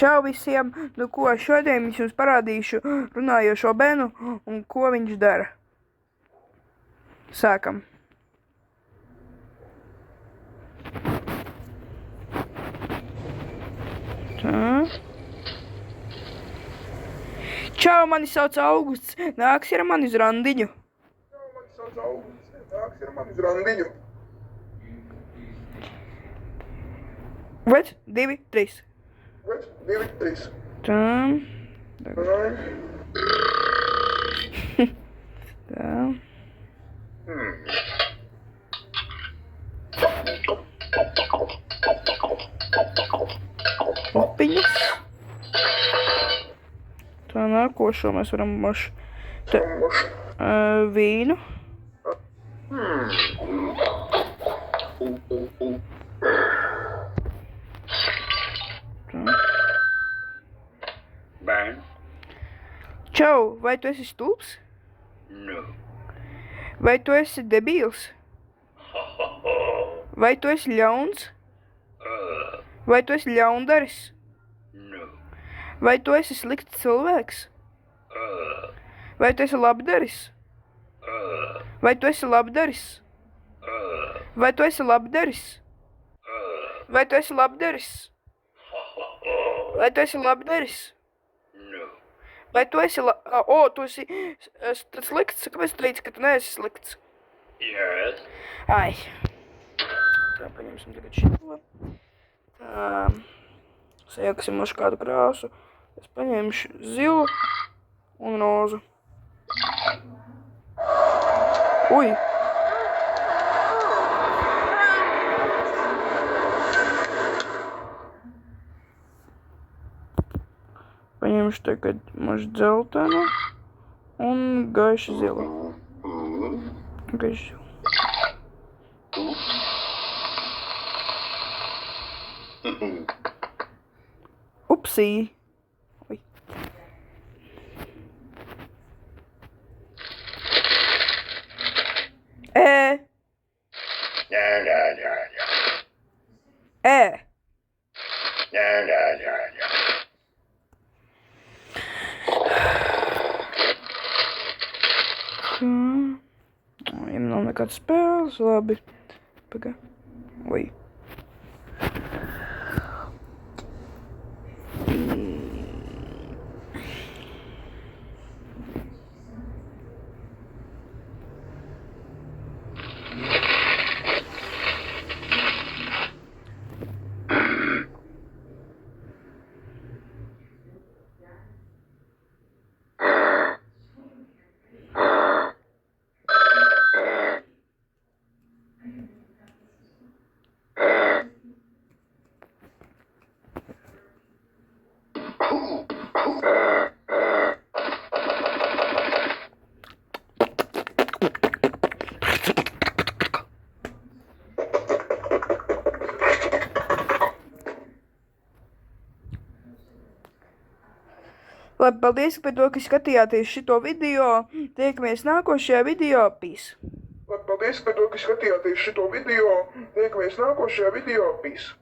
Čau visiem! Nu ko, šodien es jums parādīšu runājošo Benu un ko viņš dara. Sākam! Tā. Čau, mani sauc Augusts. Nāksi ar mani uz randiņu. Vec, 2, 3. Tā. Tā. Upiņas. Tā nākošo mēs varam mašu. Te, vīnu. Bērn? Čau, vai tu esi stulbs? No. Vai tu esi debīls? Vai tu esi ļauns? Vai tu esi ļaundaris? No. Vai tu esi slikts cilvēks? Vai tu esi labdaris? Vai tu esi labdaris? Vai tu esi labdaris? Vai tu esi labdaris? Vai tu esi labdaris? No. Vai tu esi tu esi slikts? Kāpēc tu teici, ka tu neesi slikts? Yes. Ai. Tā, paņemsim tagad šito. Tā. Sajaksim uz kādu krāsu. Es paņemšu zilu un rozu. Ui! Paņemšu tagad mažu dzeltenu un gaišu zilu. Gaišu zilu. Upsī! Ui. Viņam nav nekāds spēles, labi. Pagā. Ui. Labi, paldies par to, ka skatījāties šito video. Tiekamies nākošajā video. Peace! Labi, paldies par to, ka skatījāties šito video. Tiekamies nākošajā video. Peace!